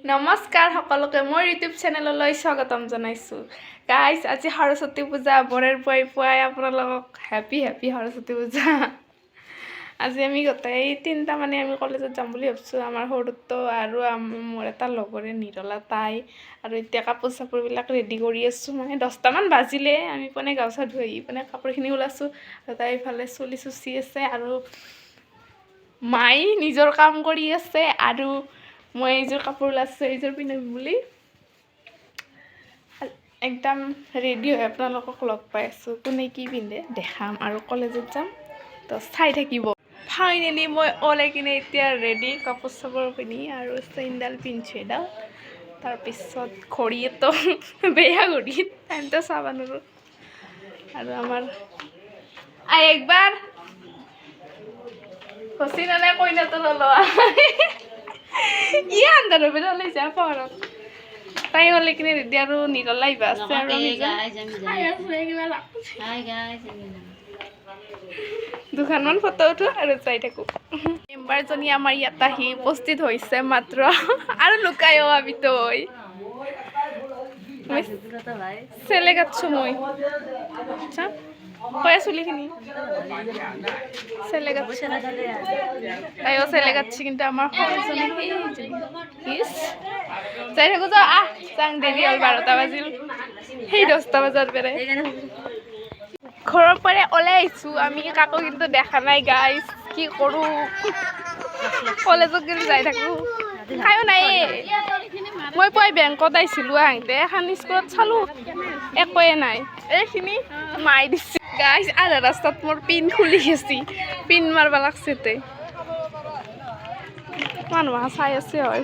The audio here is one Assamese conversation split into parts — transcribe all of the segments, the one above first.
নমস্কাৰ সকলোকে মোৰ ইউটিউব চেনেললৈ স্বাগতম জনাইছোঁ গাইজ আজি সৰস্বতী পূজা বৰেৰ পুৱাই আপোনালোকক হেপী সৰস্বতী পূজা আজি আমি গোটেই তিনিটা মানে আমি কলেজত যাম বুলি ভাবিছোঁ আমাৰ সৰুটো আৰু মোৰ এটা লগৰে নিৰলা তাই আৰু এতিয়া কাপোৰ চাপোৰবিলাক ৰেডি কৰি আছোঁ মানে 10টামান বাজিলে আমি মানে গা চা ধুই আহি মানে কাপোৰখিনি ওলাইছোঁ তাই ইফালে চুলি চুচি আছে আৰু মাই নিজৰ কাম কৰি আছে আৰু মই এইযোৰ কাপোৰ ওলাইছোঁ এইযোৰ পিন্ধিম বুলি একদম ৰেডি হৈ আপোনালোকক লগ পাই আছোঁ কোনে কি পিন্ধে দেখাম আৰু কলেজত যাম তো চাই থাকিব ফাইনেলি মই ওলাই কিনে এতিয়া ৰেডি কাপোৰ চাপোৰ পিন্ধি আৰু চেইনডাল পিন্ধিছোঁ এডাল তাৰপিছত ঘড়ীটো বেয়া ঘড়ী টাইমটো চাব নোৱাৰোঁ আৰু আমাৰ একবাৰ খুচি নানে কইনাটো নলোৱা আন্ধাৰ বেলা যা পাহাৰত তাই হলে কিনে ৰেডি আৰু নিৰলা আহিবা আছে আৰু দুখনমান ফটো উঠো আৰু যাই থাকো মেম্বাৰজনী আমাৰ ইয়াত আহি উপস্থিত হৈছে মাত্ৰ আৰু লুকায়ো আমি তই চেলে কাটছো মই কয় চুলিখিনি চেলে কাটছে তাইও চেলে কাটছে কিন্তু আমাৰ যাই থাকো যা যাং দেৰি হ'ল 12টা বাজিল সেই 10টা বজাত পেৰে ঘৰৰ পৰা ওলাই আহিছোঁ আমি কাকো কিন্তু দেখা নাই গাইজ কি কৰোঁ কলেজত কিন্তু যাই থাকোঁ খায়ো নাই মই পুৱাই বেংকত আহিছিলোঁ আহোঁতে এখন স্কুলত চালোঁ একোৱে নাই এইখিনি মাই দিছে গাইজ আধা ৰাস্তাত মোৰ পিন খুলি গেছি পিন মাৰব লাগছে তে মানুহ চাই আছে হয়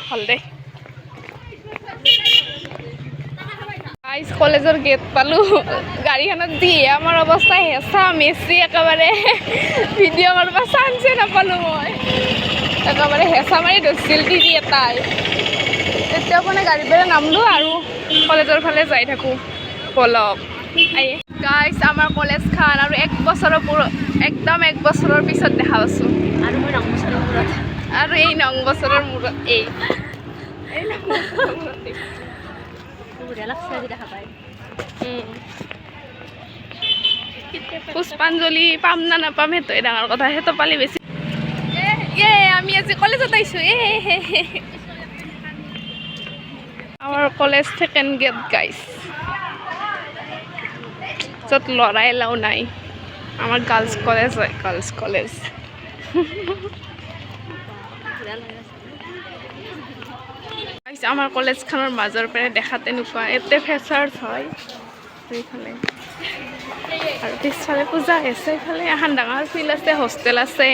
হল দে গাইজ কলেজৰ গেট পালোঁ গাড়ীখনত দিয়ে আমাৰ অৱস্থা হেঁচা মেচি একেবাৰে ভিডিঅ' মাৰিব চান্সে নাপালোঁ মই একেবাৰে হেঁচা মাৰি ধৰিছিল দিদি এটাই এতিয়া মানে গাড়ী পেৰে নামলোঁ আৰু কলেজৰ ফালে যাই থাকোঁ বলক গাইজ আমাৰ কলেজখন আৰু একদম 1 বছৰৰ পিছত দেখা পাইছোঁ আৰু এই 9 বছৰৰ মূৰত এই পুষ্পাঞ্জলি পাম না নাপাম সেইটোৱে ডাঙৰ কথা সেইটো পালি বেছি আমি আজি কলেজত আহিছোঁ আমাৰ কলেজ সেকেণ্ড গেট গাইজ য'ত ল'ৰা এলাও নাই আমাৰ গাৰ্লছ কলেজ হয় গাৰ্লছ কলেজ আমাৰ কলেজখনৰ মাজৰ পৰা দেখা তেনেকুৱা ইয়াতে ফেচাৰ্ছ হয় এইফালে আৰু পিছফালে পূজা আছে এইফালে এখন ডাঙৰ ফিল্ড আছে হোষ্টেল আছে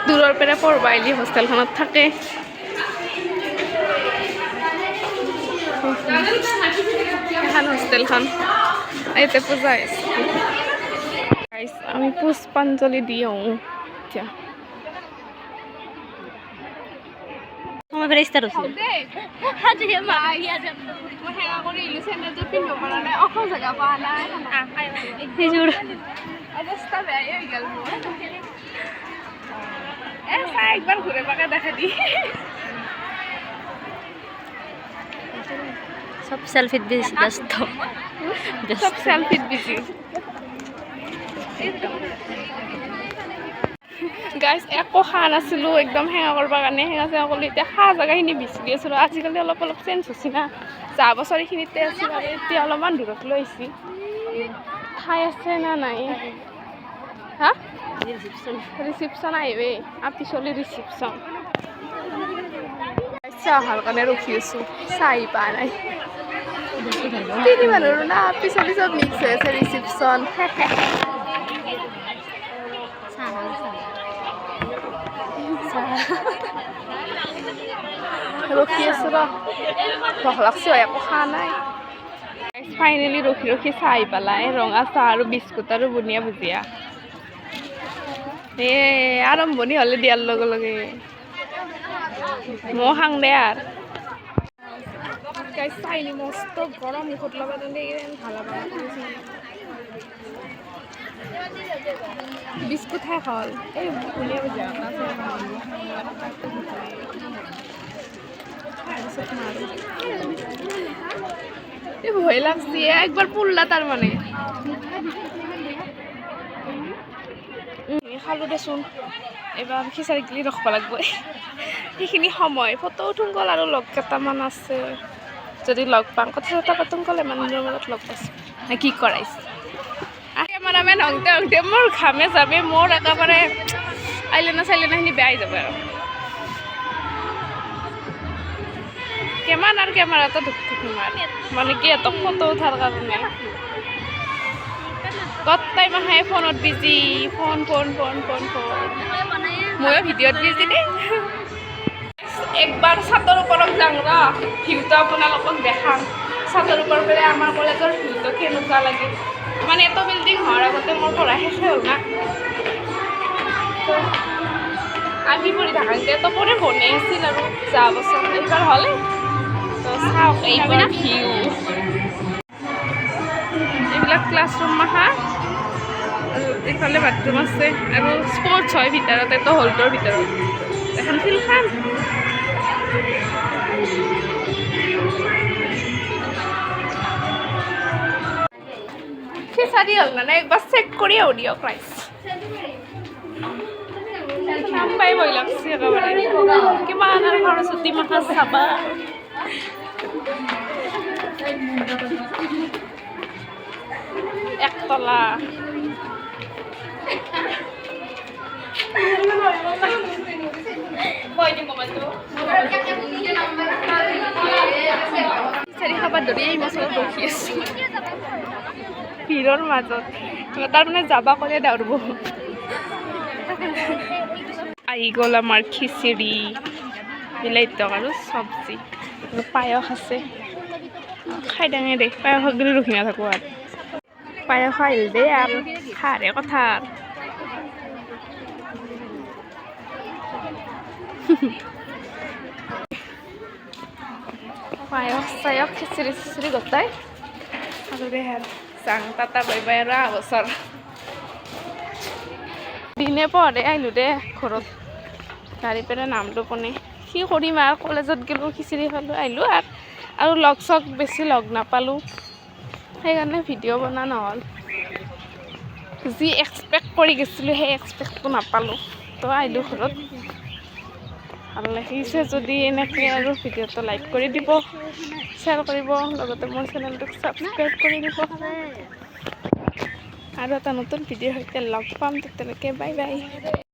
দূৰৰ পৰা পঢ়বা আহিলে হোষ্টেলখনত থাকে এখন হোষ্টেলখন ইয়াতে পূজা আছে আমি পুষ্পাঞ্জলি দি আহোঁ এতিয়া একবাৰ ঘূৰে পাকে দেখা দি সব সেলফিত ব্যস্ত সব সেলফিত বিজি গাইজ একো খোৱা নাছিলোঁ একদম সেৱা কৰিবৰ কাৰণে সেৱা কৰিলোঁ এতিয়া খোৱা জেগাখিনি বিচাৰি আছিলোঁ আজিকালি অলপ চেঞ্জ হৈছে না যোৱা বছৰ এইখিনিতে আছিল আৰু এতিয়া অলপমান দূৰত লৈ আহিছে ঠাই আছে না নাই হা ৰিচিপশ্যন আহিবে পিছলি ৰিচিপশ্যন চাহ অহাৰ কাৰণে ৰখি আছোঁ চাহ আহি পোৱা নাই তিনি মানুহৰ না পিছলি চব মিক্স হৈ আছে ৰিচিপশ্যন ৰখি আছোঁ ৰ ভোক লাগছে একো খোৱা নাই ফাইনেলি ৰখি চাহ আহি পেলাই ৰঙা চাহ আৰু বিস্কুট আৰু বুনিয়া ভুজিয়া আৰম্ভণি হ'লে দিয়াৰ লগে লগে মই খাং দে আৰু চাইনি মস্ত গৰম মুখত লগাই ভাল বিস্কুট শেষ হ'ল এই বুলিয়ে বুজা এই ভয় লাগছে একবার পুরলা তার মানে খালো দেচোন এবার খিচাৰি গিলি ৰখবা লাগব সেইখিনি সময় ফটো উঠোঁ গ'ল আৰু লগ কেইটামান আছে যদি লগ পাওঁ কথা চথা পাতোঁ গ'লে মানুহৰ মাজত লগ পাইছোঁ নে কি কৰাইছে কেমেৰামেন হওঁতে হওঁতে মোৰ ঘামে যাবে মোৰ একেবাৰে আইলেনা চাইলেনাখিনি বেয়া হৈ যাব আৰু কিমান আৰু কেমেৰাটো ধুপ থাকিম আৰু মানে কি এটা ফটো উঠাৰ কাৰণে গোটেই মাহে ফোনত busy phone phone phone phone phone ময়ো ভিডিঅ'ত বিজি দেই একবাৰ ছাতৰ ওপৰত যাওঁ ৰ ভিউটো আপোনালোকক দেখাম ছাতৰ ওপৰৰ পৰা আমাৰ কলেজৰ ভিউটো কেনেকুৱা লাগে মানে এটা বিল্ডিং হোৱাৰ আগতে মোৰ পঢ়া শেষ হ'ল না আমি পঢ়ি থাকোঁতে তো পঢ়ি বনাই আছিল আৰু যোৱা বছৰ এইবাৰ হ'লে তো চাওক এইবাৰ ভিউ এইবিলাক ক্লাছৰুম মাখা আৰু এইফালে বাথৰুম আছে আৰু স্পৰ্টছ হয় ভিতৰতে তো হলটোৰ ভিতৰত এখন ফিল্ডখন খিচাৰি হ'ল মানে একবাৰ চেক কৰি আহোঁ দিয়ক ৰাইজ নাম পাই ভয় লাগছে একেবাৰে কিমান আৰু সৰস্বতী মাখা চাবা একতলা খিচাৰি খাবাৰ ধৰি এই মচলত ৰখি আছোঁ ভিৰৰ মাজত তাৰমানে যাবা ক'লে দাউৰিব আহি গ'ল আমাৰ খিচিৰি বিলাহী আৰু চব্জি আৰু পায়স আছে খাই ডাঙে দে পায়স গ'লে ৰখি নাথাকোঁ আৰু পায়স আহিল দেই আৰু খাৰে কথা পায়স চায়স খিচিৰি চিচিৰি গোটাই আৰু দে চাং টাটা বাই বাই আৰু বছৰ দিনে পঢ়ে আহিলোঁ দে ঘৰত গাড়ী পেৰে নামটো পনে কি কৰিম আৰু কলেজত গ'লোঁ খিচিৰি খালোঁ আহিলোঁ আৰু লগ চগ বেছি লগ নাপালোঁ সেইকাৰণে ভিডিঅ' বনোৱা নহ'ল যি এক্সপেক্ট কৰি গৈছিলোঁ সেই এক্সপেক্টটো নাপালোঁ তো আহিলোঁ ঘৰত ভাল লাগিছে যদি এনেকৈ আৰু ভিডিঅ'টো লাইক কৰি দিব শ্বেয়াৰ কৰিব লগতে মোৰ চেনেলটোক ছাবস্ক্ৰাইব কৰি দিব আৰু এটা নতুন ভিডিঅ'ৰ সৈতে লগ পাম তেতিয়ালৈকে বাই বাই